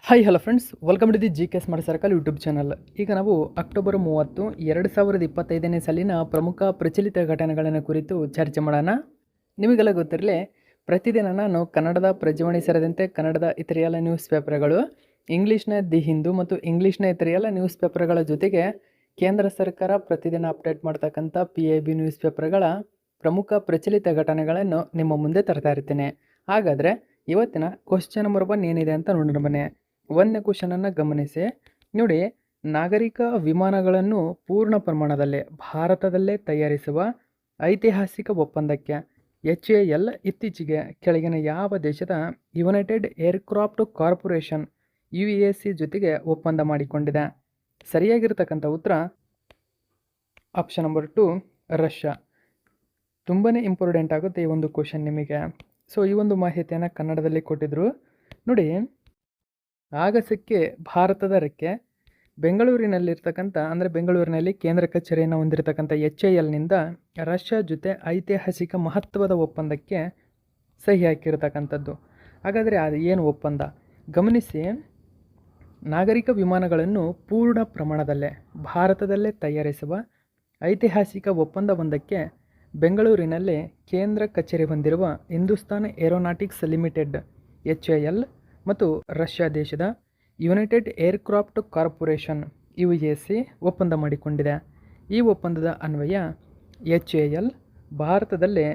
Hi hello friends, welcome to the G K smart circle YouTube channel. ಈಗ ನಾವು October 30, 2025ನೇ ಸಾಲಿನ ಪ್ರಮುಖ ಪ್ರಚಲಿತ ಘಟನೆಗಳನ್ನು ಕುರಿತು ಚರ್ಚೆ ಮಾಡೋಣ. ನಿಮಗೆಲ್ಲ ಗೊತ್ತಿರಲಿ, ಪ್ರತಿದಿನ ನಾನು ಕನ್ನಡದ ಪ್ರಜಾವಾಣಿ ಸೇರಿದಂತೆ ಕನ್ನಡದ ಇತರ ಎಲ್ಲ ನ್ಯೂಸ್ ಪೇಪರ್ಗಳು, ಇಂಗ್ಲೀಷ್ನ ದಿ ಹಿಂದೂ ಮತ್ತು ಇಂಗ್ಲೀಷ್ನ ಇತರ ಎಲ್ಲ ನ್ಯೂಸ್ ಪೇಪರ್ಗಳ ಜೊತೆಗೆ ಕೇಂದ್ರ ಸರ್ಕಾರ ಪ್ರತಿದಿನ ಅಪ್ಡೇಟ್ ಮಾಡ್ತಕ್ಕಂಥ PIB ನ್ಯೂಸ್ ಪೇಪರ್ಗಳ ಪ್ರಮುಖ ಪ್ರಚಲಿತ ಘಟನೆಗಳನ್ನು ನಿಮ್ಮ ಮುಂದೆ ತರ್ತಾ ಇರ್ತೀನಿ. ಹಾಗಾದರೆ ಇವತ್ತಿನ ಕ್ವಶ್ಚನ್ ನಂಬರ್ 1 ಏನಿದೆ ಅಂತ ನೋಡೋಣ ಬನ್ನಿ. ಒಂದನೇ ಕ್ವಶನನ್ನು ಗಮನಿಸಿ. ನೋಡಿ, ನಾಗರಿಕ ವಿಮಾನಗಳನ್ನು ಪೂರ್ಣ ಪ್ರಮಾಣದಲ್ಲಿ ಭಾರತದಲ್ಲೇ ತಯಾರಿಸುವ ಐತಿಹಾಸಿಕ ಒಪ್ಪಂದಕ್ಕೆ HAL ಇತ್ತೀಚೆಗೆ ಕೆಳಗಿನ ಯಾವ ದೇಶದ ಯುನೈಟೆಡ್ ಏರ್ಕ್ರಾಫ್ಟ್ ಕಾರ್ಪೊರೇಷನ್ UAC ಜೊತೆಗೆ ಒಪ್ಪಂದ ಮಾಡಿಕೊಂಡಿದೆ? ಸರಿಯಾಗಿರ್ತಕ್ಕಂಥ ಉತ್ತರ ಆಪ್ಷನ್ ನಂಬರ್ 2, ರಷ್ಯಾ. ತುಂಬಾ ಇಂಪಾರ್ಟೆಂಟ್ ಆಗುತ್ತೆ ಈ ಒಂದು ಕ್ವಶನ್ ನಿಮಗೆ. ಸೊ ಈ ಒಂದು ಮಾಹಿತಿಯನ್ನು ಕನ್ನಡದಲ್ಲಿ ಕೊಟ್ಟಿದ್ರು ನೋಡಿ. ಆಗಸಕ್ಕೆ ಭಾರತದ ರೆಕ್ಕೆ ಬೆಂಗಳೂರಿನಲ್ಲಿರ್ತಕ್ಕಂಥ ಬೆಂಗಳೂರಿನಲ್ಲಿ ಕೇಂದ್ರ ಕಚೇರಿಯನ್ನು ಹೊಂದಿರತಕ್ಕಂಥ HALನಿಂದ ರಷ್ಯಾ ಜೊತೆ ಐತಿಹಾಸಿಕ ಮಹತ್ವದ ಒಪ್ಪಂದಕ್ಕೆ ಸಹಿ ಹಾಕಿರ್ತಕ್ಕಂಥದ್ದು. ಹಾಗಾದರೆ ಅದು ಏನು ಒಪ್ಪಂದ ಗಮನಿಸಿ. ನಾಗರಿಕ ವಿಮಾನಗಳನ್ನು ಪೂರ್ಣ ಪ್ರಮಾಣದಲ್ಲೇ ಭಾರತದಲ್ಲೇ ತಯಾರಿಸುವ ಐತಿಹಾಸಿಕ ಒಪ್ಪಂದವೊಂದಕ್ಕೆ ಬೆಂಗಳೂರಿನಲ್ಲಿ ಕೇಂದ್ರ ಕಚೇರಿ ಹೊಂದಿರುವ ಹಿಂದೂಸ್ತಾನ್ ಏರೋನಾಟಿಕ್ಸ್ ಲಿಮಿಟೆಡ್ HAL ಮತ್ತು ರಷ್ಯಾ ದೇಶದ ಯುನೈಟೆಡ್ ಏರ್ಕ್ರಾಫ್ಟ್ ಕಾರ್ಪೊರೇಷನ್ UAC ಒಪ್ಪಂದ ಮಾಡಿಕೊಂಡಿದೆ. ಈ ಒಪ್ಪಂದದ ಅನ್ವಯ HAL ಭಾರತದಲ್ಲೇ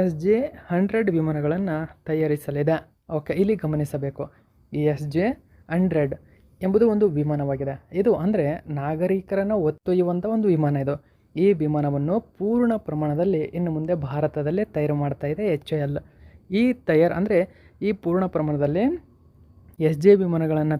SJ-100 ವಿಮಾನಗಳನ್ನು ತಯಾರಿಸಲಿದೆ. ಓಕೆ, ಇಲ್ಲಿ ಗಮನಿಸಬೇಕು, ಈ SJ-100 ಎಂಬುದು ಒಂದು ವಿಮಾನವಾಗಿದೆ. ಇದು ಅಂದರೆ ನಾಗರಿಕರನ್ನು ಹೊತ್ತೊಯ್ಯುವಂಥ ಒಂದು ವಿಮಾನ. ಇದು ಈ ವಿಮಾನವನ್ನು ಪೂರ್ಣ ಪ್ರಮಾಣದಲ್ಲಿ ಇನ್ನು ಮುಂದೆ ಭಾರತದಲ್ಲೇ ತಯಾರು ಮಾಡ್ತಾ ಇದೆ HAL. ಈ ಪೂರ್ಣ ಪ್ರಮಾಣದಲ್ಲಿ SJ ವಿಮಾನಗಳನ್ನು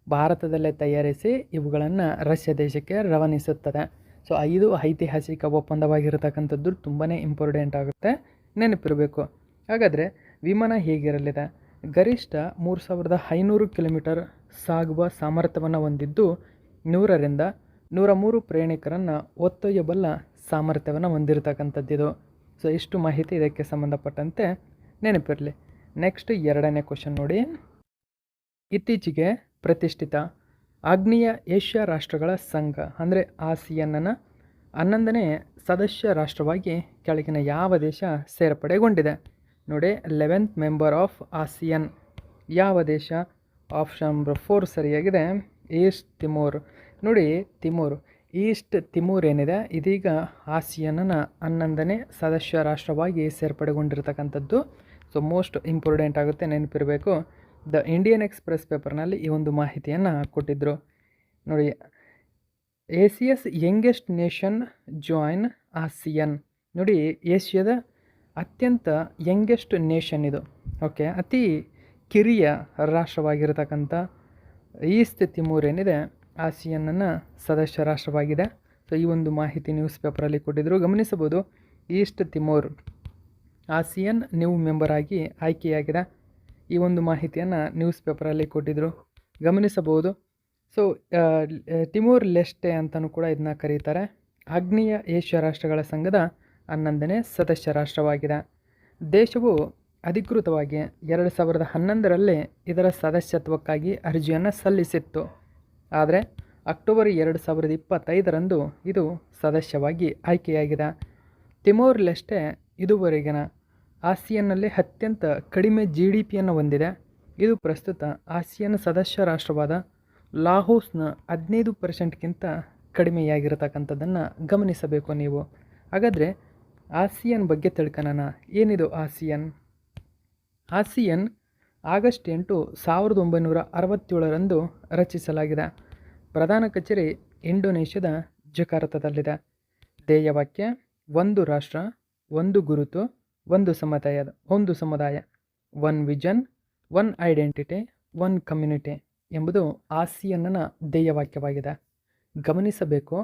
ಭಾರತದಲ್ಲೇ ತಯಾರಿಸಿ ಇವುಗಳನ್ನು ರಷ್ಯಾ ದೇಶಕ್ಕೆ ರವಾನಿಸುತ್ತದೆ. ಸೊ ಇದು ಐತಿಹಾಸಿಕ ಒಪ್ಪಂದವಾಗಿರತಕ್ಕಂಥದ್ದು ತುಂಬಾ ಇಂಪಾರ್ಟೆಂಟ್ ಆಗುತ್ತೆ, ನೆನಪಿರಬೇಕು. ಹಾಗಾದರೆ ವಿಮಾನ ಹೇಗಿರಲಿದೆ? ಗರಿಷ್ಠ 3500 ಕಿಲೋಮೀಟರ್ ಸಾಗುವ ಸಾಮರ್ಥ್ಯವನ್ನು ಹೊಂದಿದ್ದು 100ರಿಂದ 103 ಪ್ರಯಾಣಿಕರನ್ನು ಹೊತ್ತೊಯ್ಯಬಲ್ಲ ಸಾಮರ್ಥ್ಯವನ್ನು ಹೊಂದಿರತಕ್ಕಂಥದ್ದಿದು. ಸೊ ಇಷ್ಟು ಮಾಹಿತಿ ಇದಕ್ಕೆ ಸಂಬಂಧಪಟ್ಟಂತೆ ನೆನಪಿರಲಿ. ನೆಕ್ಸ್ಟ್ ಎರಡನೇ ಕ್ವಶನ್ ನೋಡಿ. ಇತ್ತೀಚೆಗೆ ಪ್ರತಿಷ್ಠಿತ ಆಗ್ನೇಯ ಏಷ್ಯಾ ರಾಷ್ಟ್ರಗಳ ಸಂಘ ASEANನ 11ನೇ ಸದಸ್ಯ ರಾಷ್ಟ್ರವಾಗಿ ಕೆಳಗಿನ ಯಾವ ದೇಶ ಸೇರ್ಪಡೆಗೊಂಡಿದೆ? ನೋಡಿ, 11th ಮೆಂಬರ್ ಆಫ್ ASEAN ಯಾವ ದೇಶ? ಆಪ್ಷನ್ ನಂಬರ್ 4 ಸರಿಯಾಗಿದೆ, ಈಸ್ಟ್ ತಿಮೋರ್. ನೋಡಿ, ಈಸ್ಟ್ ತಿಮೋರ್ ಏನಿದೆ ಇದೀಗ ASEANನ 11ನೇ ಸದಸ್ಯ ರಾಷ್ಟ್ರವಾಗಿ ಸೇರ್ಪಡೆಗೊಂಡಿರ್ತಕ್ಕಂಥದ್ದು. ಸೊ ಮೋಸ್ಟ್ ಇಂಪಾರ್ಟೆಂಟ್ ಆಗುತ್ತೆ, ನೆನಪಿರಬೇಕು. ದ ಇಂಡಿಯನ್ ಎಕ್ಸ್ಪ್ರೆಸ್ ಪೇಪರ್ನಲ್ಲಿ ಈ ಒಂದು ಮಾಹಿತಿಯನ್ನು ಕೊಟ್ಟಿದ್ದರು ನೋಡಿ. ಏಷಿಯಾಸ್ ಯಂಗೆಸ್ಟ್ ನೇಷನ್ ಜಾಯಿನ್ ASEAN. ನೋಡಿ, ಏಷ್ಯಾದ ಅತ್ಯಂತ ಯಂಗೆಸ್ಟ್ ನೇಷನ್ ಇದು. ಓಕೆ, ಅತಿ ಕಿರಿಯ ರಾಷ್ಟ್ರವಾಗಿರತಕ್ಕಂಥ ಈಸ್ಟ್ ತಿಮೋರ್ ಏನಿದೆ ASEANನ ಸದಸ್ಯ ರಾಷ್ಟ್ರವಾಗಿದೆ. ಸೊ ಈ ಒಂದು ಮಾಹಿತಿ ನ್ಯೂಸ್ ಪೇಪರಲ್ಲಿ ಕೊಟ್ಟಿದ್ದರು, ಗಮನಿಸಬಹುದು. East Timor ASEAN new member ಆಗಿ ಆಯ್ಕೆಯಾಗಿದೆ. ಈ ಒಂದು ಮಾಹಿತಿಯನ್ನು ನ್ಯೂಸ್ ಪೇಪರಲ್ಲಿ ಕೊಟ್ಟಿದ್ದರು, ಗಮನಿಸಬಹುದು. ಸೊ ತಿಮೋರ್ ಲೆಸ್ಟೆ ಅಂತಲೂ ಕೂಡ ಇದನ್ನ ಕರೀತಾರೆ. ಆಗ್ನೇಯ ಏಷ್ಯಾ ರಾಷ್ಟ್ರಗಳ ಸಂಘದ 11ನೇ ಸದಸ್ಯ ರಾಷ್ಟ್ರವಾಗಿದೆ. ದೇಶವು ಅಧಿಕೃತವಾಗಿ 2011ರಲ್ಲಿ ಇದರ ಸದಸ್ಯತ್ವಕ್ಕಾಗಿ ಅರ್ಜಿಯನ್ನು ಸಲ್ಲಿಸಿತ್ತು. ಆದರೆ ಅಕ್ಟೋಬರ್ 2025ರಂದು ಇದು ಸದಸ್ಯವಾಗಿ ಆಯ್ಕೆಯಾಗಿದೆ. ತಿಮೋರ್ ಲೆಸ್ಟೆ ಇದುವರೆಗಿನ ASEANನಲ್ಲಿ ಅತ್ಯಂತ ಕಡಿಮೆ GDPಯನ್ನು ಹೊಂದಿದೆ. ಇದು ಪ್ರಸ್ತುತ ASEAN ಸದಸ್ಯ ರಾಷ್ಟ್ರವಾದ ಲಾಹೋಸ್ನ 15%ಗಿಂತ ಕಡಿಮೆಯಾಗಿರತಕ್ಕಂಥದ್ದನ್ನು ಗಮನಿಸಬೇಕು ನೀವು. ಹಾಗಾದರೆ ASEAN ಬಗ್ಗೆ ತಿಳ್ಕೊಳ್ಳೋಣ. ಏನಿದು ASEAN? ಆಗಸ್ಟ್ 8, 1967ರಂದು ರಚಿಸಲಾಗಿದೆ. ಪ್ರಧಾನ ಕಚೇರಿ ಇಂಡೋನೇಷ್ಯಾದ ಜಕಾರ್ತದಲ್ಲಿದೆ. ಧ್ಯೇಯವಾಕ್ಯ ಒಂದು ರಾಷ್ಟ್ರ, ಒಂದು ಗುರುತು, ಒಂದು ಸಮುದಾಯ, one vision, one identity, one community ಎಂಬುದು ASEANನ ಧ್ಯೇಯವಾಕ್ಯವಾಗಿದೆ. ಗಮನಿಸಬೇಕು,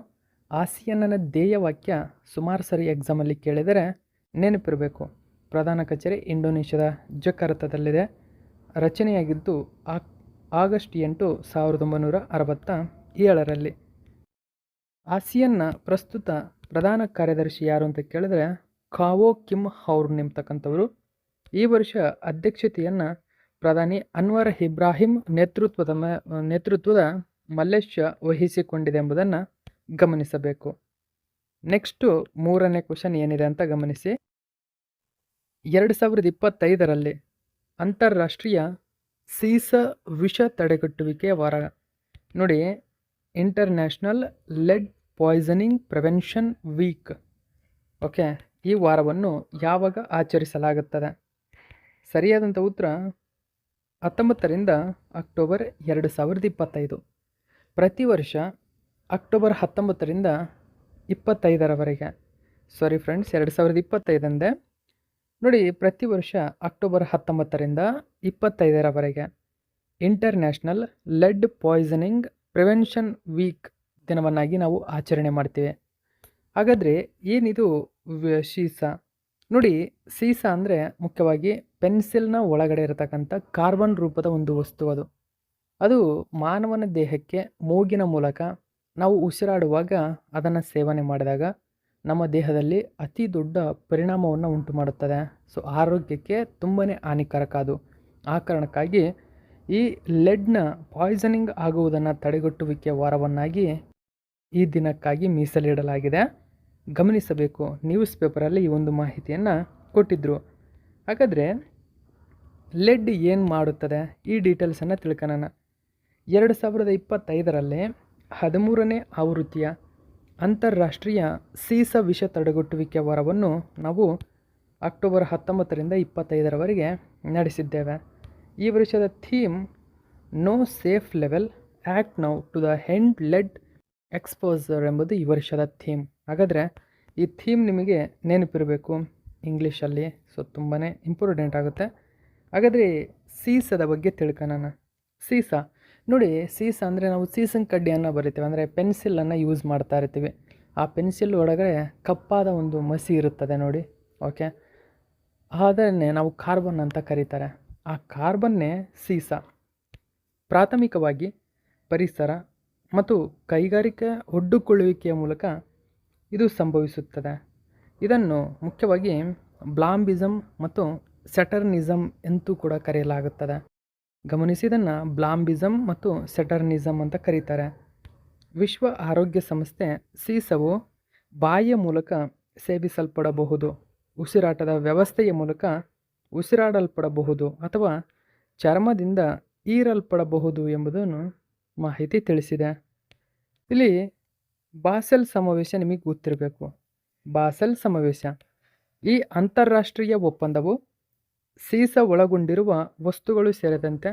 ASEANನ ಧ್ಯೇಯವಾಕ್ಯ ಸುಮಾರು ಸರಿ ಎಕ್ಸಾಮಲ್ಲಿ ಕೇಳಿದರೆ ನೆನಪಿರಬೇಕು. ಪ್ರಧಾನ ಕಚೇರಿ ಇಂಡೋನೇಷ್ಯಾದ ಜಕಾರ್ತದಲ್ಲಿದೆ. ರಚನೆಯಾಗಿದ್ದು ಆಗಸ್ಟ್ 8, 1967ರಲ್ಲಿ. ASEANನ ಪ್ರಸ್ತುತ ಪ್ರಧಾನ ಕಾರ್ಯದರ್ಶಿ ಯಾರು ಅಂತ ಕೇಳಿದ್ರೆ ಕಾವೋ ಕಿಮ್ ಹೌರ್ನ್ ಎಂಬತಕ್ಕಂಥವರು. ಈ ವರ್ಷ ಅಧ್ಯಕ್ಷತೆಯನ್ನು ಪ್ರಧಾನಿ ಅನ್ವರ್ ಇಬ್ರಾಹಿಂ ನೇತೃತ್ವದ ಮಲೇಷ್ಯಾ ವಹಿಸಿಕೊಂಡಿದೆ ಎಂಬುದನ್ನು ಗಮನಿಸಬೇಕು. ನೆಕ್ಸ್ಟು 3ನೇ ಕ್ವಶನ್ ಏನಿದೆ ಅಂತ ಗಮನಿಸಿ. 2025ರಲ್ಲಿ ಅಂತಾರಾಷ್ಟ್ರೀಯ ಸೀಸ ವಿಷ ತಡೆಗಟ್ಟುವಿಕೆ ವಾರ. ನೋಡಿ, international lead poisoning prevention week. Okay, ಈ ವಾರವನ್ನು ಯಾವಾಗ ಆಚರಿಸಲಾಗುತ್ತದೆ? ಸರಿಯಾದಂಥ ಉತ್ತರ 19ರಿಂದ ಅಕ್ಟೋಬರ್ 2025. ಪ್ರತಿ ವರ್ಷ ಅಕ್ಟೋಬರ್ 19ರಿಂದ 25ರವರೆಗೆ. ಸಾರಿ ಫ್ರೆಂಡ್ಸ್, 2025 ಅಂದೆ. ನೋಡಿ, ಪ್ರತಿ ವರ್ಷ ಅಕ್ಟೋಬರ್ 19ರಿಂದ 25ರವರೆಗೆ international lead poisoning prevention week ದಿನವನ್ನಾಗಿ ನಾವು ಆಚರಣೆ ಮಾಡ್ತೀವಿ. ಹಾಗಾದರೆ ಏನಿದು ಸೀಸ? ನೋಡಿ, ಸೀಸ ಅಂದರೆ ಮುಖ್ಯವಾಗಿ ಪೆನ್ಸಿಲ್ನ ಒಳಗಡೆ ಇರತಕ್ಕಂಥ ಕಾರ್ಬನ್ ರೂಪದ ಒಂದು ವಸ್ತು. ಅದು ಮಾನವನ ದೇಹಕ್ಕೆ ಮೂಗಿನ ಮೂಲಕ ನಾವು ಉಸಿರಾಡುವಾಗ ಅದನ್ನು ಸೇವನೆ ಮಾಡಿದಾಗ ನಮ್ಮ ದೇಹದಲ್ಲಿ ಅತಿ ದೊಡ್ಡ ಪರಿಣಾಮವನ್ನು ಉಂಟು ಮಾಡುತ್ತದೆ. ಸೊ ಆರೋಗ್ಯಕ್ಕೆ ತುಂಬಾ ಹಾನಿಕಾರಕ ಅದು. ಆ ಕಾರಣಕ್ಕಾಗಿ ಈ ಲೆಡ್ನ ಪಾಯ್ಸನಿಂಗ್ ಆಗುವುದನ್ನು ತಡೆಗಟ್ಟುವಿಕೆ ವಾರವನ್ನಾಗಿ ಈ ದಿನಕ್ಕಾಗಿ ಮೀಸಲಿಡಲಾಗಿದೆ. ಗಮನಿಸಬೇಕು. ನ್ಯೂಸ್ ಪೇಪರಲ್ಲಿ ಈ ಒಂದು ಮಾಹಿತಿಯನ್ನು ಕೊಟ್ಟಿದ್ದರು. ಹಾಗಾದರೆ ಲೆಡ್ ಏನು ಮಾಡುತ್ತದೆ, ಈ ಡೀಟೇಲ್ಸನ್ನು ತಿಳ್ಕೊಳ್ಳೋಣ. 2025ರಲ್ಲಿ 13ನೇ ಆವೃತ್ತಿಯ ಅಂತಾರಾಷ್ಟ್ರೀಯ ಸೀಸ ವಿಷ ತಡೆಗಟ್ಟುವಿಕೆ ವಾರವನ್ನು ನಾವು ಅಕ್ಟೋಬರ್ 19ರಿಂದ 25ರವರೆಗೆ ನಡೆಸಿದ್ದೇವೆ. ಈ ವರ್ಷದ theme no safe level act now to the end lead exposure ಎಂಬುದು ಈ ವರ್ಷದ ಥೀಮ್. ಹಾಗಾದರೆ ಈ ಥೀಮ್ ನಿಮಗೆ ನೆನಪಿರಬೇಕು ಇಂಗ್ಲೀಷಲ್ಲಿ. ಸೊ ತುಂಬಾ ಇಂಪಾರ್ಟೆಂಟ್ ಆಗುತ್ತೆ. ಹಾಗಾದರೆ ಸೀಸದ ಬಗ್ಗೆ ತಿಳ್ಕೊಳ್ಳೋಣ. ಸೀಸ ನೋಡಿ, ಸೀಸ ಅಂದರೆ ನಾವು ಸೀಸನ್ ಕಡ್ಡಿಯನ್ನು ಬರಿತೀವಿ, ಅಂದರೆ ಪೆನ್ಸಿಲನ್ನು ಯೂಸ್ ಮಾಡ್ತಾ ಇರ್ತೀವಿ. ಆ ಪೆನ್ಸಿಲ್ ಒಳಗಡೆ ಕಪ್ಪಾದ ಒಂದು ಮಸಿ ಇರುತ್ತದೆ ನೋಡಿ. ಓಕೆ, ಅದನ್ನೇ ನಾವು ಕಾರ್ಬನ್ ಅಂತ ಕರೀತಾರೆ. ಆ ಕಾರ್ಬನ್ನೇ ಸೀಸ. ಪ್ರಾಥಮಿಕವಾಗಿ ಪರಿಸರ ಮತ್ತು ಕೈಗಾರಿಕಾ ಒಡ್ಡಿಕೊಳ್ಳುವಿಕೆಯ ಮೂಲಕ ಇದು ಸಂಭವಿಸುತ್ತದೆ. ಇದನ್ನು ಮುಖ್ಯವಾಗಿ ಬ್ಲಾಂಬಿಸಮ್ ಮತ್ತು ಸೆಟರ್ನಿಸಮ್ ಎಂತೂ ಕೂಡ ಕರೆಯಲಾಗುತ್ತದೆ. ಗಮನಿಸಿದನ್ನು ಬ್ಲಾಂಬಿಸಮ್ ಮತ್ತು ಸೆಟರ್ನಿಸಮ್ ಅಂತ ಕರೀತಾರೆ. ವಿಶ್ವ ಆರೋಗ್ಯ ಸಂಸ್ಥೆ ಸೀಸವು ಬಾಯಿಯ ಮೂಲಕ ಸೇವಿಸಲ್ಪಡಬಹುದು, ಉಸಿರಾಟದ ವ್ಯವಸ್ಥೆಯ ಮೂಲಕ ಉಸಿರಾಡಲ್ಪಡಬಹುದು ಅಥವಾ ಚರ್ಮದಿಂದ ಹೀರಲ್ಪಡಬಹುದು ಎಂಬುದನ್ನು ಮಾಹಿತಿ ತಿಳಿಸಿದೆ. ಇಲ್ಲಿ ಬಾಸೆಲ್ ಸಮಾವೇಶ ನಿಮಗೆ ಗೊತ್ತಿರಬೇಕು. ಬಾಸೆಲ್ ಸಮಾವೇಶ ಈ ಅಂತಾರಾಷ್ಟ್ರೀಯ ಒಪ್ಪಂದವು ಸೀಸ ಒಳಗೊಂಡಿರುವ ವಸ್ತುಗಳು ಸೇರಿದಂತೆ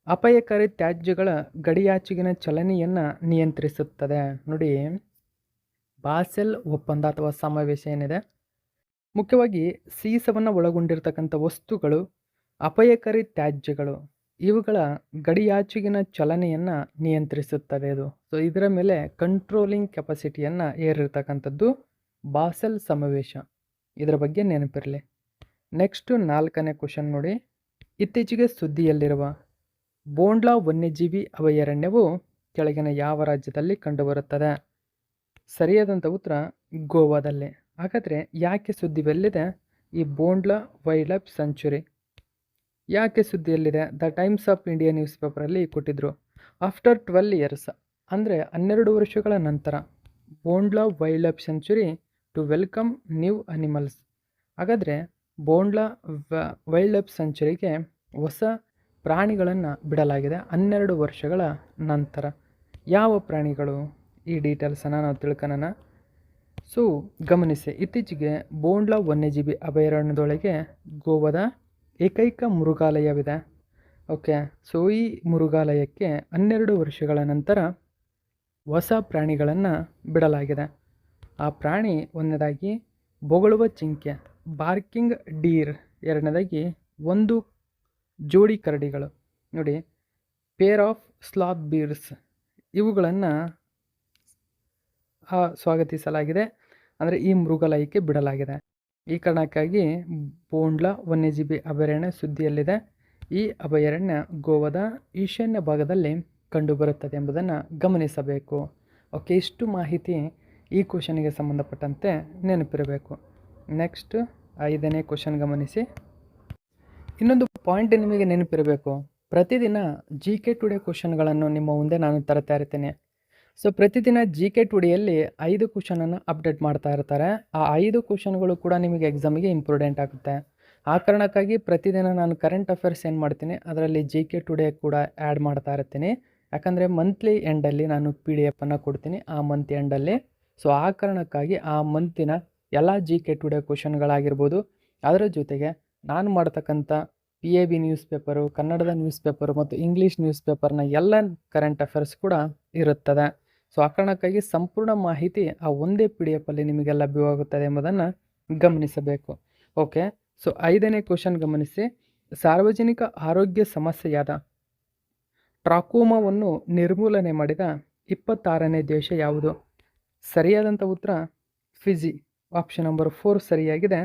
ಅಪಾಯಕಾರಿ ತ್ಯಾಜ್ಯಗಳ ಗಡಿಯಾಚೆಗಿನ ಚಲನೆಯನ್ನು ನಿಯಂತ್ರಿಸುತ್ತದೆ. ನೋಡಿ, ಬಾಸೆಲ್ ಒಪ್ಪಂದ ಅಥವಾ ಸಮಾವೇಶ ಏನಿದೆ, ಮುಖ್ಯವಾಗಿ ಸೀಸವನ್ನು ಒಳಗೊಂಡಿರ್ತಕ್ಕಂಥ ವಸ್ತುಗಳು, ಅಪಾಯಕಾರಿ ತ್ಯಾಜ್ಯಗಳು, ಇವುಗಳ ಗಡಿಯಾಚೆಗಿನ ಚಲನೆಯನ್ನು ನಿಯಂತ್ರಿಸುತ್ತದೆ ಅದು. ಸೊ ಇದರ ಮೇಲೆ ಕಂಟ್ರೋಲಿಂಗ್ ಕೆಪಾಸಿಟಿಯನ್ನು ಏರಿರ್ತಕ್ಕಂಥದ್ದು ಬಾಸೆಲ್ ಸಮಾವೇಶ. ಇದರ ಬಗ್ಗೆ ನೆನಪಿರಲಿ. ನೆಕ್ಸ್ಟು 4ನೇ ಕ್ವಶನ್ ನೋಡಿ. ಇತ್ತೀಚೆಗೆ ಸುದ್ದಿಯಲ್ಲಿರುವ ಬೋಂಡ್ಲಾ ವನ್ಯಜೀವಿ ಅಭಯಾರಣ್ಯವು ಕೆಳಗಿನ ಯಾವ ರಾಜ್ಯದಲ್ಲಿ ಕಂಡುಬರುತ್ತದೆ? ಸರಿಯಾದಂಥ ಉತ್ತರ ಗೋವಾದಲ್ಲಿ. ಹಾಗಾದರೆ ಯಾಕೆ ಸುದ್ದಿಯಲ್ಲಿದೆ ಈ ಬೋಂಡ್ಲಾ ವೈಲ್ಡ್ ಲೈಫ್ ಸೆಂಚುರಿ? ಯಾಕೆ ಸುದ್ದಿಯಲ್ಲಿದೆ? The Times of India news ಪೇಪರಲ್ಲಿ ಕೊಟ್ಟಿದ್ದರು. ಆಫ್ಟರ್ 12 ಇಯರ್ಸ್ ಅಂದರೆ 12 ವರ್ಷಗಳ ನಂತರ Bondla wild life sanctuary to welcome new animals. ಹಾಗಾದರೆ ಬೋಂಡ್ಲಾ ವೈಲ್ಡ್ ಲೈಫ್ ಸೆಂಚುರಿಗೆ ಹೊಸ ಪ್ರಾಣಿಗಳನ್ನು ಬಿಡಲಾಗಿದೆ 12 ವರ್ಷಗಳ ನಂತರ. ಯಾವ ಪ್ರಾಣಿಗಳು? ಈ ಡೀಟೇಲ್ಸನ್ನು ನಾವು ತಿಳ್ಕೊಳ್ಳೋಣ. ಸೊ ಗಮನಿಸಿ, ಇತ್ತೀಚೆಗೆ ಬೋಂಡ್ಲಾ ವನ್ಯಜೀವಿ ಅಭಯಾರಣ್ಯದೊಳಗೆ ಗೋವಾದ ಏಕೈಕ ಮೃಗಾಲಯವಿದೆ. ಓಕೆ, ಸೊ ಈ ಮೃಗಾಲಯಕ್ಕೆ 12 ವರ್ಷಗಳ ನಂತರ ಹೊಸ ಪ್ರಾಣಿಗಳನ್ನು ಬಿಡಲಾಗಿದೆ. ಆ ಪ್ರಾಣಿ ಒಂದನೇದಾಗಿ ಬೊಗಳುವ ಜಿಂಕೆ, ಬಾರ್ಕಿಂಗ್ ಡೀರ್, ಎರಡನೇದಾಗಿ 1 ಜೋಡಿ ಕರಡಿಗಳು. ನೋಡಿ, ಪೇರ್ ಆಫ್ ಸ್ಲಾತ್ ಬೀರ್ಸ್, ಇವುಗಳನ್ನು ಸ್ವಾಗತಿಸಲಾಗಿದೆ, ಅಂದರೆ ಈ ಮೃಗಾಲಯಕ್ಕೆ ಬಿಡಲಾಗಿದೆ. ಈ ಕಾರಣಕ್ಕಾಗಿ ಬೋಂಡ್ಲಾ ವನ್ಯಜೀವಿ ಅಭಯಾರಣ್ಯ ಸುದ್ದಿಯಲ್ಲಿದೆ. ಈ ಅಭಯಾರಣ್ಯ ಗೋವಾದ ಈಶಾನ್ಯ ಭಾಗದಲ್ಲಿ ಕಂಡುಬರುತ್ತದೆ ಎಂಬುದನ್ನು ಗಮನಿಸಬೇಕು. ಓಕೆ, ಇಷ್ಟು ಮಾಹಿತಿ ಈ ಕ್ವಶನಿಗೆ ಸಂಬಂಧಪಟ್ಟಂತೆ ನೆನಪಿರಬೇಕು. ನೆಕ್ಸ್ಟ್ 5ನೇ ಕ್ವಶನ್ ಗಮನಿಸಿ. ಇನ್ನೊಂದು ಪಾಯಿಂಟ್ ನಿಮಗೆ ನೆನಪಿರಬೇಕು, ಪ್ರತಿದಿನ ಜಿ ಕೆ ಟುಡೇ ಕ್ವಶನ್ಗಳನ್ನು ನಿಮ್ಮ ಮುಂದೆ ನಾನು ತರ್ತಾ ಇರ್ತೀನಿ. ಸೊ ಪ್ರತಿದಿನ ಜಿ ಕೆ ಟುಡೆಯಲ್ಲಿ 5 ಕ್ವಶನನ್ನು ಅಪ್ಡೇಟ್ ಮಾಡ್ತಾ ಇರ್ತಾರೆ. ಆ 5 ಕ್ವಶನ್ಗಳು ಕೂಡ ನಿಮಗೆ ಎಕ್ಸಾಮಿಗೆ ಇಂಪಾರ್ಟೆಂಟ್ ಆಗುತ್ತೆ. ಆ ಕಾರಣಕ್ಕಾಗಿ ಪ್ರತಿದಿನ ನಾನು ಕರೆಂಟ್ ಅಫೇರ್ಸ್ ಏನು ಮಾಡ್ತೀನಿ, ಅದರಲ್ಲಿ ಜಿ ಕೆ ಟುಡೇ ಕೂಡ ಆ್ಯಡ್ ಮಾಡ್ತಾ ಇರ್ತೀನಿ. ಯಾಕಂದರೆ ಮಂತ್ಲಿ ಎಂಡಲ್ಲಿ ನಾನು PDF ಅನ್ನು ಕೊಡ್ತೀನಿ ಆ ಮಂತ್ ಎಂಡಲ್ಲಿ. ಸೊ ಆ ಕಾರಣಕ್ಕಾಗಿ ಆ ಮಂತಿನ ಎಲ್ಲ ಜಿ ಕೆ ಟುಡೇ ಕ್ವಶನ್ಗಳಾಗಿರ್ಬೋದು, ಅದರ ಜೊತೆಗೆ ನಾನು ಮಾಡ್ತಕ್ಕಂಥ PAB ನ್ಯೂಸ್ ಪೇಪರು, ಕನ್ನಡದ ನ್ಯೂಸ್ ಪೇಪರು ಮತ್ತು ಇಂಗ್ಲೀಷ್ ನ್ಯೂಸ್ ಪೇಪರ್ನ ಎಲ್ಲ ಕರೆಂಟ್ ಅಫೇರ್ಸ್ ಕೂಡ ಇರುತ್ತದೆ. ಸೊ ಆ ಕಾರಣಕ್ಕಾಗಿ ಸಂಪೂರ್ಣ ಮಾಹಿತಿ ಆ ಒಂದೇ PDF ಅಲ್ಲಿ ನಿಮಗೆ ಲಭ್ಯವಾಗುತ್ತದೆ ಎಂಬುದನ್ನು ಗಮನಿಸಬೇಕು. ಓಕೆ, ಸೊ 5ನೇ ಕ್ವಶನ್ ಗಮನಿಸಿ. ಸಾರ್ವಜನಿಕ ಆರೋಗ್ಯ ಸಮಸ್ಯೆಯಾದ ಟ್ರಾಕೋಮಾವನ್ನು ನಿರ್ಮೂಲನೆ ಮಾಡಿದ 26ನೇ ದೇಶ ಯಾವುದು? ಸರಿಯಾದಂಥ ಉತ್ತರ ಫಿಜಿ. ಆಪ್ಷನ್ ನಂಬರ್ 4 ಸರಿಯಾಗಿದೆ.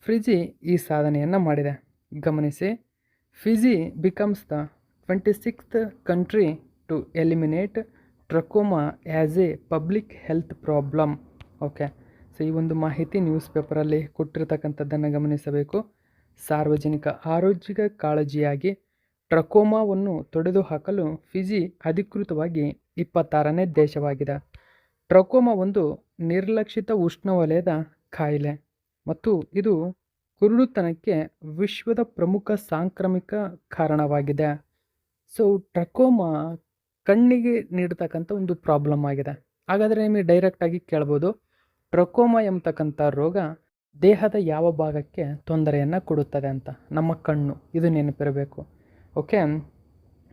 ಫಿಜಿ ಈ ಸಾಧನೆಯನ್ನು ಮಾಡಿದೆ. ಗಮನಿಸಿ, Fiji becomes the 26th country to eliminate trachoma as a public health problem. Okay, so ಈ ಒಂದು ಮಾಹಿತಿ ನ್ಯೂಸ್ ಪೇಪರಲ್ಲಿ ಕೊಟ್ಟಿರ್ತಕ್ಕಂಥದ್ದನ್ನು ಗಮನಿಸಬೇಕು. ಸಾರ್ವಜನಿಕ ಆರೋಗ್ಯ ಕಾಳಜಿಯಾಗಿ ಟ್ರಕೋಮಾವನ್ನು ತೊಡೆದುಹಾಕಲು ಫಿಜಿ ಅಧಿಕೃತವಾಗಿ 26ನೇ ದೇಶವಾಗಿದೆ. ಟ್ರಕೋಮಾ ಒಂದು ನಿರ್ಲಕ್ಷಿತ ಉಷ್ಣವಲಯದ ಕಾಯಿಲೆ ಮತ್ತು ಇದು ಕುರುಡುತನಕ್ಕೆ ವಿಶ್ವದ ಪ್ರಮುಖ ಸಾಂಕ್ರಾಮಿಕ ಕಾರಣವಾಗಿದೆ. ಸೊ ಟ್ರಕೋಮಾ ಕಣ್ಣಿಗೆ ನೀಡತಕ್ಕಂಥ ಒಂದು ಪ್ರಾಬ್ಲಮ್ ಆಗಿದೆ. ಹಾಗಾದರೆ ನಿಮಗೆ ಡೈರೆಕ್ಟಾಗಿ ಕೇಳ್ಬೋದು, ಟ್ರಕೋಮಾ ಎಂಬತಕ್ಕಂಥ ರೋಗ ದೇಹದ ಯಾವ ಭಾಗಕ್ಕೆ ತೊಂದರೆಯನ್ನು ಕೊಡುತ್ತದೆ ಅಂತ. ನಮ್ಮ ಕಣ್ಣು, ಇದು ನೆನಪಿರಬೇಕು. ಓಕೆ,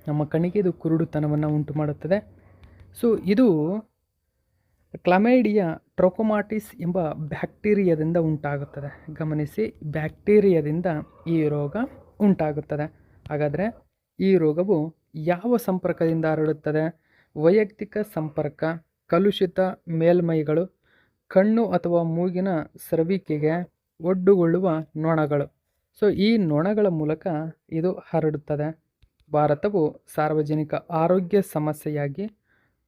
ನಮ್ಮ ಕಣ್ಣಿಗೆ ಇದು ಕುರುಡುತನವನ್ನು ಉಂಟು ಮಾಡುತ್ತದೆ. ಸೊ ಇದು ಕ್ಲಮೈಡಿಯಾ ಟ್ರಕೋಮಾಟಿಸ್ ಎಂಬ ಬ್ಯಾಕ್ಟೀರಿಯಾದಿಂದ ಉಂಟಾಗುತ್ತದೆ. ಗಮನಿಸಿ, ಬ್ಯಾಕ್ಟೀರಿಯಾದಿಂದ ಈ ರೋಗ ಉಂಟಾಗುತ್ತದೆ. ಹಾಗಾದರೆ ಈ ರೋಗವು ಯಾವ ಸಂಪರ್ಕದಿಂದ ಹರಡುತ್ತದೆ? ವೈಯಕ್ತಿಕ ಸಂಪರ್ಕ, ಕಲುಷಿತ ಮೇಲ್ಮೈಗಳು, ಕಣ್ಣು ಅಥವಾ ಮೂಗಿನ ಸ್ರವಿಕೆಗೆ ಒಡ್ಡುಗೊಳ್ಳುವ ನೊಣಗಳು. ಸೊ ಈ ನೊಣಗಳ ಮೂಲಕ ಇದು ಹರಡುತ್ತದೆ. ಭಾರತವು ಸಾರ್ವಜನಿಕ ಆರೋಗ್ಯ ಸಮಸ್ಯೆಯಾಗಿ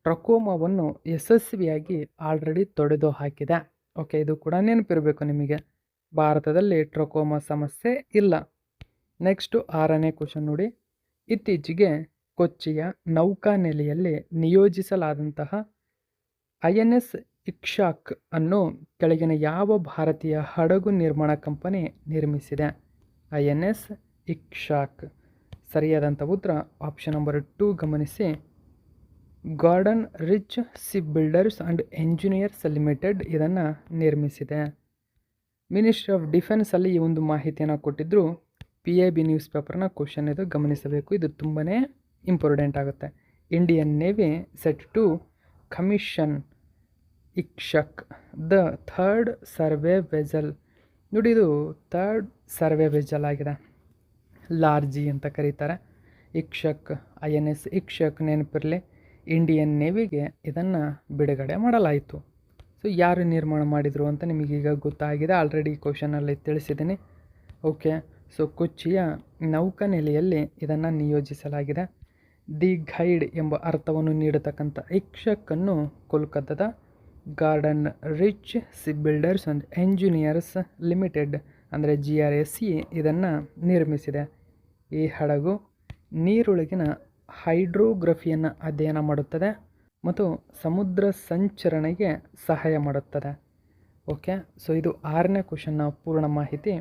ಟ್ರಕೋಮಾವನ್ನು ಯಶಸ್ವಿಯಾಗಿ ಆಲ್ರೆಡಿ ತೊಡೆದು ಹಾಕಿದೆ. ಓಕೆ, ಇದು ಕೂಡ ನೆನಪಿರಬೇಕು ನಿಮಗೆ. ಭಾರತದಲ್ಲಿ ಟ್ರಕೋಮಾ ಸಮಸ್ಯೆ ಇಲ್ಲ. ನೆಕ್ಸ್ಟು 6ನೇ ಕ್ವಶನ್ ನೋಡಿ. ಇತ್ತೀಚೆಗೆ ಕೊಚ್ಚಿಯ ನೌಕಾನೆಲೆಯಲ್ಲಿ ನಿಯೋಜಿಸಲಾದಂತಹ INS ಇಕ್ಷಾಕ್ ಅನ್ನು ಕೆಳಗಿನ ಯಾವ ಭಾರತೀಯ ಹಡಗು ನಿರ್ಮಾಣ ಕಂಪನಿ ನಿರ್ಮಿಸಿದೆ? INS ಇಕ್ಷಾಕ್. ಸರಿಯಾದಂಥ ಉತ್ತರ ಆಪ್ಷನ್ ನಂಬರ್ 2 ಗಮನಿಸಿ. Garden Reach ship builders and engineers limited ಇದನ್ನು ನಿರ್ಮಿಸಿದೆ. ಮಿನಿಸ್ಟ್ರಿ ಆಫ್ ಡಿಫೆನ್ಸಲ್ಲಿ ಈ ಒಂದು ಮಾಹಿತಿಯನ್ನು ಕೊಟ್ಟಿದ್ದರು. PAB ನ್ಯೂಸ್ ಪೇಪರ್ನ ಕ್ವಶನ್ ಇದು, ಗಮನಿಸಬೇಕು. ಇದು ತುಂಬಾ ಇಂಪಾರ್ಟೆಂಟ್ ಆಗುತ್ತೆ. Indian Navy set to commission Ikshak the third survey vessel. ನೋಡಿ, ಇದು ಥರ್ಡ್ ಸರ್ವೆ ವೆಸಲ್ ಆಗಿದೆ. ಲಾರ್ಜಿ ಅಂತ ಕರೀತಾರೆ. ಇಕ್ಷಕ್, INS ಇಕ್ಷಕ್ ನೆನಪಿರಲಿ. ಇಂಡಿಯನ್ ನೇವಿಗೆ ಇದನ್ನು ಬಿಡುಗಡೆ ಮಾಡಲಾಯಿತು. ಸೊ ಯಾರು ನಿರ್ಮಾಣ ಮಾಡಿದರು ಅಂತ ನಿಮಗೀಗ ಗೊತ್ತಾಗಿದೆ. ಆಲ್ರೆಡಿ ಈ ಕ್ವಶನಲ್ಲಿ ತಿಳಿಸಿದ್ದೀನಿ. ಓಕೆ, ಸೊ ಕೊಚ್ಚಿಯ ನೌಕಾನೆಲೆಯಲ್ಲಿ ಇದನ್ನು ನಿಯೋಜಿಸಲಾಗಿದೆ. ದಿ ಗೈಡ್ ಎಂಬ ಅರ್ಥವನ್ನು ನೀಡತಕ್ಕಂಥ ಇಕ್ಷಕನ್ನು ಕೋಲ್ಕತ್ತಾದ Garden Reach ship builders and engineers limited ಅಂದರೆ GRSE ಇದನ್ನು ನಿರ್ಮಿಸಿದೆ. ಈ ಹಡಗು ನೀರೊಳಗಿನ ಹೈಡ್ರೋಗ್ರಫಿಯನ್ನು ಅಧ್ಯಯನ ಮಾಡುತ್ತದೆ ಮತ್ತು ಸಮುದ್ರ ಸಂಚರಣೆಗೆ ಸಹಾಯ ಮಾಡುತ್ತದೆ. ಓಕೆ, ಸೊ ಇದು 6ನೇ ಕ್ವಶನ್ನ ಪೂರ್ಣ ಮಾಹಿತಿ.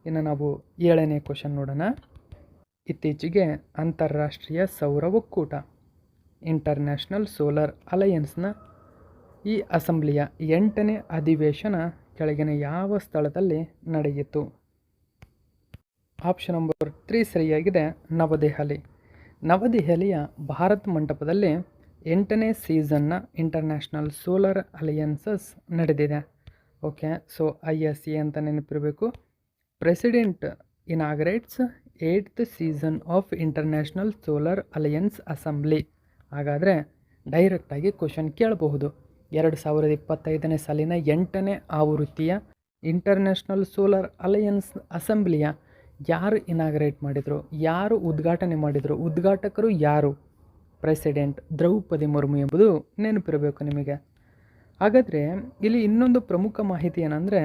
ಇನ್ನು ನಾವು 7ನೇ ಕ್ವಶನ್ ನೋಡೋಣ. ಇತ್ತೀಚೆಗೆ ಅಂತಾರಾಷ್ಟ್ರೀಯ ಸೌರ ಒಕ್ಕೂಟ ಇಂಟರ್ನ್ಯಾಷನಲ್ ಸೋಲಾರ್ ಅಲಯನ್ಸ್ನ ಈ ಅಸೆಂಬ್ಲಿಯ 8ನೇ ಅಧಿವೇಶನ ಕೆಳಗಿನ ಯಾವ ಸ್ಥಳದಲ್ಲಿ ನಡೆಯಿತು? ಆಪ್ಷನ್ ನಂಬರ್ 3 ಸರಿಯಾಗಿದೆ. ನವದೆಹಲಿ. ನವದೆಹಲಿಯ ಭಾರತ್ ಮಂಟಪದಲ್ಲಿ 8ನೇ ಸೀಸನ್ನ ಇಂಟರ್ನ್ಯಾಷನಲ್ ಸೋಲಾರ್ ಅಲಯನ್ಸಸ್ ನಡೆದಿದೆ. ಓಕೆ, ಸೊ ISA ಅಂತ ನೆನಪಿರಬೇಕು. President inaugurates 8th season of international solar alliance assembly. ಹಾಗಾದರೆ ಡೈರೆಕ್ಟಾಗಿ ಕ್ವಶನ್ ಕೇಳಬಹುದು. 2025ನೇ ಸಾಲಿನ 8ನೇ ಆವೃತ್ತಿಯ ಇಂಟರ್ನ್ಯಾಷನಲ್ ಸೋಲಾರ್ ಅಲಯನ್ಸ್ ಅಸೆಂಬ್ಲಿಯ ಯಾರು ಇನಾಗ್ರೇಟ್ ಮಾಡಿದರು, ಯಾರು ಉದ್ಘಾಟನೆ ಮಾಡಿದರು, ಉದ್ಘಾಟಕರು ಯಾರು? ಪ್ರೆಸಿಡೆಂಟ್ ದ್ರೌಪದಿ ಮುರ್ಮು ಎಂಬುದು ನೆನಪಿರಬೇಕು ನಿಮಗೆ. ಹಾಗಾದರೆ ಇಲ್ಲಿ ಇನ್ನೊಂದು ಪ್ರಮುಖ ಮಾಹಿತಿ ಏನಂದರೆ,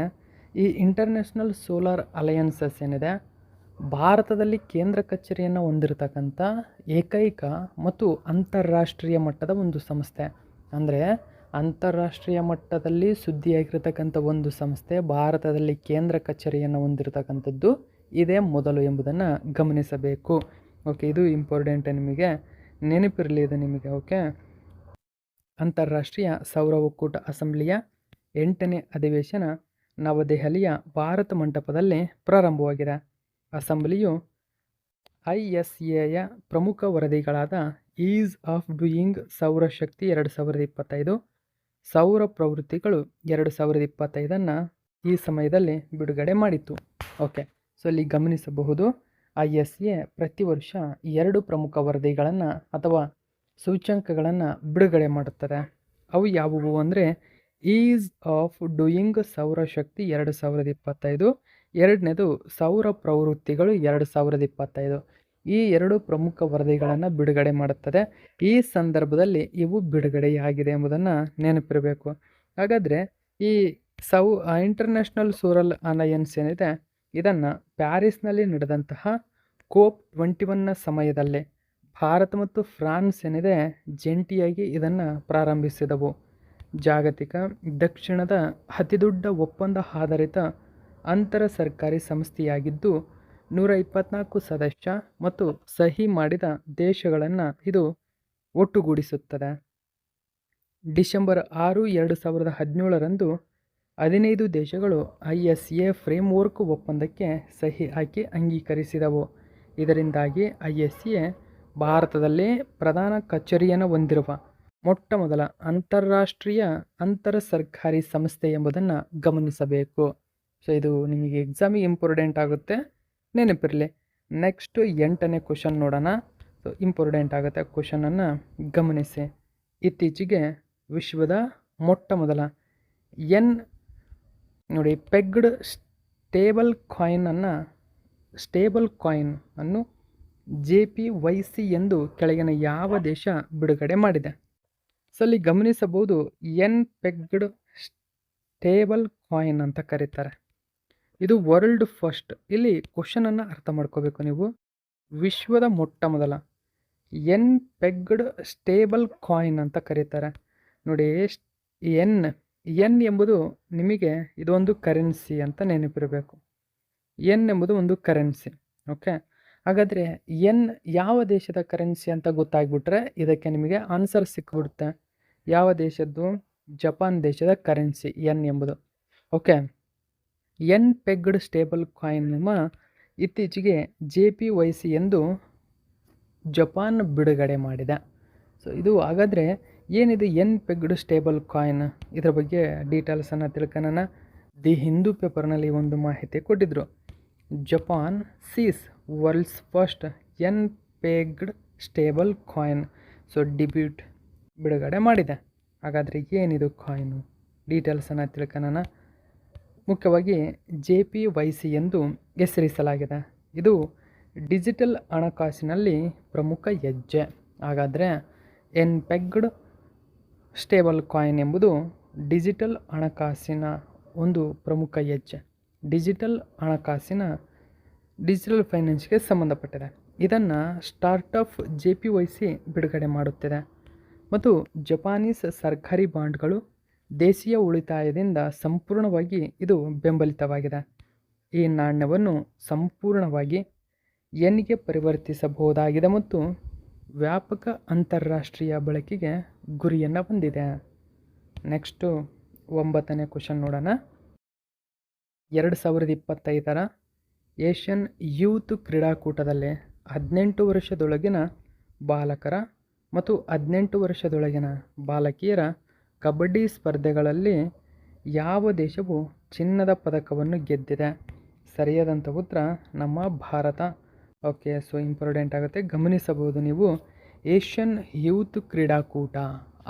ಈ ಇಂಟರ್ನ್ಯಾಷನಲ್ ಸೋಲಾರ್ ಅಲಯನ್ಸಸ್ ಏನಿದೆ ಭಾರತದಲ್ಲಿ ಕೇಂದ್ರ ಕಚೇರಿಯನ್ನು ಹೊಂದಿರತಕ್ಕಂಥ ಏಕೈಕ ಮತ್ತು ಅಂತಾರಾಷ್ಟ್ರೀಯ ಮಟ್ಟದ ಒಂದು ಸಂಸ್ಥೆ. ಅಂದರೆ ಅಂತಾರಾಷ್ಟ್ರೀಯ ಮಟ್ಟದಲ್ಲಿ ಸುದ್ದಿಯಾಗಿರ್ತಕ್ಕಂಥ ಒಂದು ಸಂಸ್ಥೆ ಭಾರತದಲ್ಲಿ ಕೇಂದ್ರ ಕಚೇರಿಯನ್ನು ಹೊಂದಿರತಕ್ಕಂಥದ್ದು ಇದೇ ಮೊದಲು ಎಂಬುದನ್ನು ಗಮನಿಸಬೇಕು. ಓಕೆ, ಇದು ಇಂಪಾರ್ಟೆಂಟ್, ನಿಮಗೆ ನೆನಪಿರಲಿ ಇದು ನಿಮಗೆ. ಓಕೆ, ಅಂತಾರಾಷ್ಟ್ರೀಯ ಸೌರ ಒಕ್ಕೂಟ ಅಸೆಂಬ್ಲಿಯ 8ನೇ ಅಧಿವೇಶನ ನವದೆಹಲಿಯ ಭಾರತ ಮಂಟಪದಲ್ಲಿ ಪ್ರಾರಂಭವಾಗಿದೆ. ಅಸೆಂಬ್ಲಿಯು ISAಯ ಪ್ರಮುಖ ವರದಿಗಳಾದ ಈಸ್ ಆಫ್ ಡೂಯಿಂಗ್ ಸೌರಶಕ್ತಿ 2025, ಸೌರ ಪ್ರವೃತ್ತಿಗಳು 2025 ಈ ಸಮಯದಲ್ಲಿ ಬಿಡುಗಡೆ ಮಾಡಿತು. ಓಕೆ, ಸೊ ಇಲ್ಲಿ ಗಮನಿಸಬಹುದು, ISA ಪ್ರತಿ ವರ್ಷ 2 ಪ್ರಮುಖ ವರದಿಗಳನ್ನು ಅಥವಾ ಸೂಚ್ಯಂಕಗಳನ್ನು ಬಿಡುಗಡೆ ಮಾಡುತ್ತದೆ. ಅವು ಯಾವುವು ಅಂದರೆ ಈಸ್ ಆಫ್ ಡೂಯಿಂಗ್ ಸೌರಶಕ್ತಿ 2025, ಎರಡನೇದು ಸೌರ ಪ್ರವೃತ್ತಿಗಳು 2025. ಈ 2 ಪ್ರಮುಖ ವರದಿಗಳನ್ನು ಬಿಡುಗಡೆ ಮಾಡುತ್ತದೆ. ಈ ಸಂದರ್ಭದಲ್ಲಿ ಇವು ಬಿಡುಗಡೆಯಾಗಿದೆ ಎಂಬುದನ್ನು ನೆನಪಿರಬೇಕು. ಹಾಗಾದರೆ ಈ ಇಂಟರ್ನ್ಯಾಷನಲ್ ಸೋಲಾರ್ ಅಲಯನ್ಸ್ ಏನಿದೆ, ಇದನ್ನು ಪ್ಯಾರಿಸ್ನಲ್ಲಿ ನಡೆದಂತಹ COP21 ಸಮಯದಲ್ಲಿ ಭಾರತ ಮತ್ತು ಫ್ರಾನ್ಸ್ ಏನಿದೆ ಜಂಟಿಯಾಗಿ ಇದನ್ನು ಪ್ರಾರಂಭಿಸಿದವು. ಜಾಗತಿಕ ದಕ್ಷಿಣದ ಅತಿದೊಡ್ಡ ಒಪ್ಪಂದ ಆಧಾರಿತ ಅಂತರ ಸರ್ಕಾರಿ ಸಂಸ್ಥೆಯಾಗಿದ್ದು 124 ಸದಸ್ಯ ಮತ್ತು ಸಹಿ ಮಾಡಿದ ದೇಶಗಳನ್ನು ಇದು ಒಟ್ಟುಗೂಡಿಸುತ್ತದೆ. ಡಿಸೆಂಬರ್ 6, 2017 15 ದೇಶಗಳು ISA ಫ್ರೇಮ್ವರ್ಕ್ ಒಪ್ಪಂದಕ್ಕೆ ಸಹಿ ಹಾಕಿ ಅಂಗೀಕರಿಸಿದವು. ಇದರಿಂದಾಗಿ ISA ಭಾರತದಲ್ಲಿ ಪ್ರಧಾನ ಕಚೇರಿಯನ್ನು ಹೊಂದಿರುವ ಮೊಟ್ಟ ಮೊದಲ ಅಂತಾರಾಷ್ಟ್ರೀಯ ಅಂತರ ಸರ್ಕಾರಿ ಸಂಸ್ಥೆ ಎಂಬುದನ್ನು ಗಮನಿಸಬೇಕು. ಸೊ ಇದು ನಿಮಗೆ ಎಕ್ಸಾಮಿಗೆ ಇಂಪಾರ್ಟೆಂಟ್ ಆಗುತ್ತೆ, ನೆನಪಿರಲಿ. ನೆಕ್ಸ್ಟ್ 8ನೇ ಕ್ವಶನ್ ನೋಡೋಣ. ಸೊ ಇಂಪಾರ್ಟೆಂಟ್ ಆಗುತ್ತೆ, ಕ್ವಶನನ್ನು ಗಮನಿಸಿ. ಇತ್ತೀಚೆಗೆ ವಿಶ್ವದ ಮೊಟ್ಟ ಮೊದಲ ನೋಡಿ ಪೆಗ್ಡ್ ಸ್ಟೇಬಲ್ ಕಾಯಿನ್ ಅನ್ನು JPYC ಎಂದು ಕೆಳಗಿನ ಯಾವ ದೇಶ ಬಿಡುಗಡೆ ಮಾಡಿದೆ? ಸೊ ಅಲ್ಲಿ ಗಮನಿಸಬಹುದು, ಪೆಗ್ಡ್ ಸ್ಟೇಬಲ್ ಕಾಯಿನ್ ಅಂತ ಕರೀತಾರೆ. ಇದು ವರ್ಲ್ಡ್ ಫಸ್ಟ್. ಇಲ್ಲಿ ಕ್ವಶನನ್ನು ಅರ್ಥ ಮಾಡ್ಕೋಬೇಕು ನೀವು. ವಿಶ್ವದ ಮೊಟ್ಟ ಮೊದಲ ಪೆಗ್ಡ್ ಸ್ಟೇಬಲ್ ಕಾಯಿನ್ ಅಂತ ಕರೀತಾರೆ. ನೋಡಿ, ಎನ್ ಎಂಬುದು ನಿಮಗೆ ಇದೊಂದು ಕರೆನ್ಸಿ ಅಂತ ನೆನಪಿರಬೇಕು. ಎಂಬುದು ಒಂದು ಕರೆನ್ಸಿ. ಓಕೆ, ಹಾಗಾದರೆ ಯಾವ ದೇಶದ ಕರೆನ್ಸಿ ಅಂತ ಗೊತ್ತಾಗ್ಬಿಟ್ರೆ ಇದಕ್ಕೆ ನಿಮಗೆ ಆನ್ಸರ್ ಸಿಕ್ಬಿಡುತ್ತೆ. ಯಾವ ದೇಶದ್ದು? ಜಪಾನ್ ದೇಶದ ಕರೆನ್ಸಿ ಎಂಬುದು. ಓಕೆ, ಪೆಗ್ಡ್ ಸ್ಟೇಬಲ್ ಕಾಯಿನ್ ಇತ್ತೀಚೆಗೆ JPYC ಎಂದು ಜಪಾನ್ ಬಿಡುಗಡೆ ಮಾಡಿದೆ. ಸೊ ಇದು ಹಾಗಾದರೆ ಏನಿದು ಪೆಗ್ಡ್ ಸ್ಟೇಬಲ್ ಕಾಯಿನ್, ಇದರ ಬಗ್ಗೆ ಡೀಟೇಲ್ಸನ್ನು ತಿಳ್ಕೊಳ್ಳೋಣ. ದಿ ಹಿಂದೂ ಪೇಪರ್ನಲ್ಲಿ ಒಂದು ಮಾಹಿತಿ ಕೊಟ್ಟಿದ್ದರು. Japan sees world's first pegged stable coin. So debut ಬಿಡುಗಡೆ ಮಾಡಿದೆ. ಹಾಗಾದರೆ ಏನಿದು ಕಾಯಿನು, ಡೀಟೇಲ್ಸನ್ನು ತಿಳ್ಕೊಳ್ಳೋಣ. ಮುಖ್ಯವಾಗಿ JPYC ಎಂದು ಹೆಸರಿಸಲಾಗಿದೆ. ಇದು ಡಿಜಿಟಲ್ ಹಣಕಾಸಿನಲ್ಲಿ ಪ್ರಮುಖ ಹೆಜ್ಜೆ. ಹಾಗಾದರೆ ಪೆಗ್ಡ್ ಸ್ಟೇಬಲ್ ಕಾಯಿನ್ ಎಂಬುದು ಡಿಜಿಟಲ್ ಹಣಕಾಸಿನ ಒಂದು ಪ್ರಮುಖ ಹೆಜ್ಜೆ. ಡಿಜಿಟಲ್ ಫೈನಾನ್ಸ್ಗೆ ಸಂಬಂಧಪಟ್ಟಿದೆ. ಇದನ್ನು ಸ್ಟಾರ್ಟಪ್ JPYC ಬಿಡುಗಡೆ ಮಾಡುತ್ತಿದೆ ಮತ್ತು ಜಪಾನೀಸ್ ಸರ್ಕಾರಿ ಬಾಂಡ್ಗಳು, ದೇಶೀಯ ಉಳಿತಾಯದಿಂದ ಸಂಪೂರ್ಣವಾಗಿ ಇದು ಬೆಂಬಲಿತವಾಗಿದೆ. ಈ ನಾಣ್ಯವನ್ನು ಸಂಪೂರ್ಣವಾಗಿ ಗೆ ಪರಿವರ್ತಿಸಬಹುದಾಗಿದೆ ಮತ್ತು ವ್ಯಾಪಕ ಅಂತಾರಾಷ್ಟ್ರೀಯ ಬಳಕೆಗೆ ಗುರಿಯನ್ನು ಹೊಂದಿದೆ. ನೆಕ್ಸ್ಟು 9ನೇ ಕ್ವಶನ್ ನೋಡೋಣ. 2025 ಏಷ್ಯನ್ ಯೂತ್ ಕ್ರೀಡಾಕೂಟದಲ್ಲಿ 18 ವರ್ಷದೊಳಗಿನ ಬಾಲಕರ ಮತ್ತು 18 ವರ್ಷದೊಳಗಿನ ಬಾಲಕಿಯರ ಕಬಡ್ಡಿ ಸ್ಪರ್ಧೆಗಳಲ್ಲಿ ಯಾವ ದೇಶವು ಚಿನ್ನದ ಪದಕವನ್ನು ಗೆದ್ದಿದೆ? ಸರಿಯಾದಂಥ ಉತ್ತರ ನಮ್ಮ ಭಾರತ. ಓಕೆ, ಸೊ ಇಂಪಾರ್ಟೆಂಟ್ ಆಗುತ್ತೆ, ಗಮನಿಸಬಹುದು ನೀವು. ಏಷ್ಯನ್ ಯೂತ್ ಕ್ರೀಡಾಕೂಟ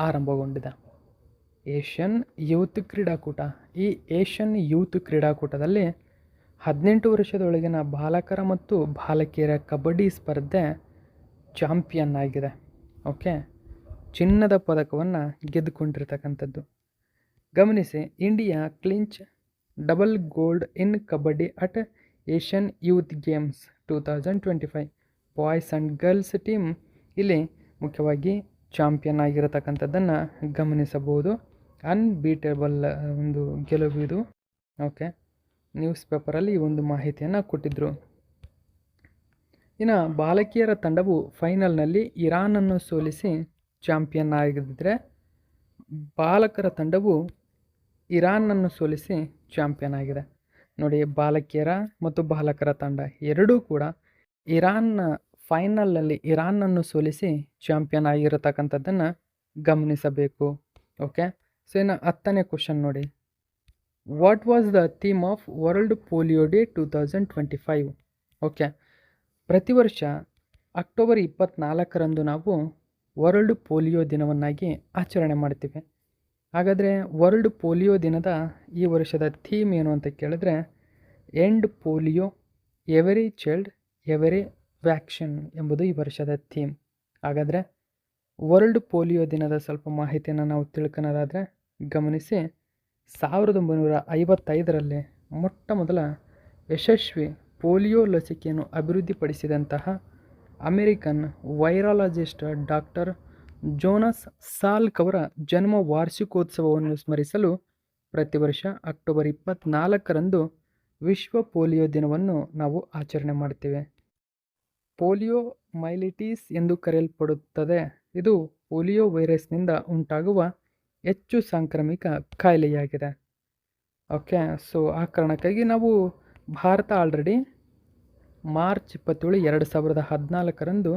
ಆರಂಭಗೊಂಡಿದೆ. ಏಷ್ಯನ್ ಯೂತ್ ಕ್ರೀಡಾಕೂಟ. ಈ ಏಷ್ಯನ್ ಯೂತ್ ಕ್ರೀಡಾಕೂಟದಲ್ಲಿ 18 ವರ್ಷದೊಳಗಿನ ಬಾಲಕರ ಮತ್ತು ಬಾಲಕಿಯರ ಕಬಡ್ಡಿ ಸ್ಪರ್ಧೆ ಚಾಂಪಿಯನ್ ಆಗಿದೆ. ಓಕೆ, ಚಿನ್ನದ ಪದಕವನ್ನು ಗೆದ್ದುಕೊಂಡಿರ್ತಕ್ಕಂಥದ್ದು. ಗಮನಿಸಿ, India clinch double gold in kabaddi at Asian youth games 2025. Boys and girls team ಇಲ್ಲಿ ಮುಖ್ಯವಾಗಿ ಚಾಂಪಿಯನ್ ಆಗಿರತಕ್ಕಂಥದ್ದನ್ನು ಗಮನಿಸಬಹುದು. ಅನ್ಬೀಟೇಬಲ್ ಒಂದು ಗೆಲುವು ಇದು. ಓಕೆ, ನ್ಯೂಸ್ ಪೇಪರಲ್ಲಿ ಈ ಒಂದು ಮಾಹಿತಿಯನ್ನು ಕೊಟ್ಟಿದ್ದರು. ಇನ್ನು ಬಾಲಕಿಯರ ತಂಡವು ಫೈನಲ್ನಲ್ಲಿ ಇರಾನನ್ನು ಸೋಲಿಸಿ ಚಾಂಪಿಯನ್ ಆಗಿದ್ದರೆ, ಬಾಲಕರ ತಂಡವು ಇರಾನನ್ನು ಸೋಲಿಸಿ ಚಾಂಪಿಯನ್ ಆಗಿದೆ. ನೋಡಿ, ಬಾಲಕಿಯರ ಮತ್ತು ಬಾಲಕರ ತಂಡ ಎರಡೂ ಕೂಡ ಇರಾನ್ನ ಫೈನಲ್ನಲ್ಲಿ ಇರಾನನ್ನು ಸೋಲಿಸಿ ಚಾಂಪಿಯನ್ ಆಗಿರತಕ್ಕಂಥದ್ದನ್ನು ಗಮನಿಸಬೇಕು. ಓಕೆ, ಸೊ ಇನ್ನು 10ನೇ ಕ್ವಶನ್ ನೋಡಿ. What was the theme of world polio day 2025? Okay, ಪ್ರತಿ ವರ್ಷ ಅಕ್ಟೋಬರ್ 24ರಂದು ನಾವು ವರ್ಲ್ಡ್ ಪೋಲಿಯೋ ದಿನವನ್ನಾಗಿ ಆಚರಣೆ ಮಾಡ್ತೀವಿ. ಹಾಗಾದರೆ ವರ್ಲ್ಡ್ ಪೋಲಿಯೋ ದಿನದ ಈ ವರ್ಷದ ಥೀಮ್ ಏನು ಅಂತ ಕೇಳಿದ್ರೆ, end polio every child every vaccine ಎಂಬುದು ಈ ವರ್ಷದ ಥೀಮ್. ಹಾಗಾದರೆ ವರ್ಲ್ಡ್ ಪೋಲಿಯೋ ದಿನದ ಸ್ವಲ್ಪ ಮಾಹಿತಿಯನ್ನು ನಾವು ತಿಳ್ಕೊಳ್ಳೋದಾದರೆ ಗಮನಿಸಿ. 1955ರಲ್ಲಿ ಮೊಟ್ಟ ಮೊದಲ ಯಶಸ್ವಿ ಪೋಲಿಯೋ ಲಸಿಕೆಯನ್ನು ಅಭಿವೃದ್ಧಿಪಡಿಸಿದಂತಹ American virologist doctor Jonas Salk ಅವರ ಜನ್ಮ ವಾರ್ಷಿಕೋತ್ಸವವನ್ನು ಸ್ಮರಿಸಲು ಪ್ರತಿ ವರ್ಷ ಅಕ್ಟೋಬರ್ 24ರಂದು ವಿಶ್ವ ಪೋಲಿಯೋ ದಿನವನ್ನು ನಾವು ಆಚರಣೆ ಮಾಡ್ತೇವೆ. ಪೋಲಿಯೋ ಮೈಲಿಟೀಸ್ ಎಂದು ಕರೆಯಲ್ಪಡುತ್ತದೆ. ಇದು ಪೋಲಿಯೋ ವೈರಸ್ನಿಂದ ಉಂಟಾಗುವ ಹೆಚ್ಚು ಸಾಂಕ್ರಾಮಿಕ ಕಾಯಿಲೆಯಾಗಿದೆ. ಓಕೆ, ಸೊ ಆ ಕಾರಣಕ್ಕಾಗಿ ನಾವು ಭಾರತ ಆಲ್ರೆಡಿ ಮಾರ್ಚ್ 27, 2014ರಂದು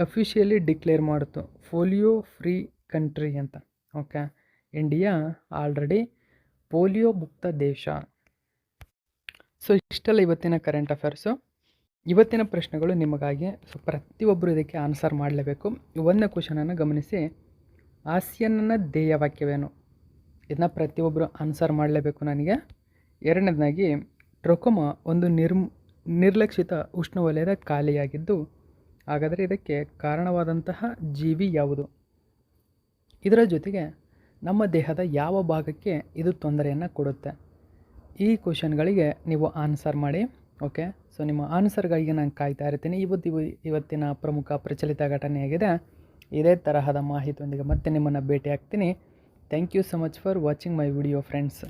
ಅಫಿಷಿಯಲಿ ಡಿಕ್ಲೇರ್ ಮಾಡಿತು ಪೋಲಿಯೋ ಫ್ರೀ ಕಂಟ್ರಿ ಅಂತ. ಓಕೆ, ಇಂಡಿಯಾ ಆಲ್ರೆಡಿ ಪೋಲಿಯೋ ಮುಕ್ತ ದೇಶ. ಸೊ ಇಷ್ಟೆಲ್ಲ ಇವತ್ತಿನ ಕರೆಂಟ್ ಅಫೇರ್ಸು. ಇವತ್ತಿನ ಪ್ರಶ್ನೆಗಳು ನಿಮಗಾಗಿ. ಸೊ ಪ್ರತಿಯೊಬ್ಬರು ಇದಕ್ಕೆ ಆನ್ಸರ್ ಮಾಡಲೇಬೇಕು. ಒಂದನೇ ಕ್ವಶನನ್ನು ಗಮನಿಸಿ. ಆಸಿಯನ್ನ ಧ್ಯೇಯ ವಾಕ್ಯವೇನು? ಇದನ್ನ ಪ್ರತಿಯೊಬ್ಬರು ಆನ್ಸರ್ ಮಾಡಲೇಬೇಕು ನನಗೆ. ಎರಡನೇದಾಗಿ, ಟ್ರೊಕೊಮಾ ಒಂದು ನಿರ್ಲಕ್ಷಿತ ಉಷ್ಣವಲಯದ ಕಾಯಿಲೆಯಾಗಿದ್ದು, ಹಾಗಾದರೆ ಇದಕ್ಕೆ ಕಾರಣವಾದಂತಹ ಜೀವಿ ಯಾವುದು? ಇದರ ಜೊತೆಗೆ ನಮ್ಮ ದೇಹದ ಯಾವ ಭಾಗಕ್ಕೆ ಇದು ತೊಂದರೆಯನ್ನು ಕೊಡುತ್ತೆ? ಈ ಕ್ವಶನ್ಗಳಿಗೆ ನೀವು ಆನ್ಸರ್ ಮಾಡಿ. ಓಕೆ, ಸೊ ನಿಮ್ಮ ಆನ್ಸರ್ಗಳಿಗೆ ನಾನು ಕಾಯ್ತಾ ಇರ್ತೀನಿ. ಇವತ್ತಿನ ಪ್ರಮುಖ ಪ್ರಚಲಿತ ಘಟನೆಯಾಗಿದೆ. ಇದೇ ತರಹದ ಮಾಹಿತಿಯೊಂದಿಗೆ ಮತ್ತೆ ನಿಮ್ಮನ್ನು ಭೇಟಿ ಆಗ್ತೀನಿ. Thank you so much for watching my video friends.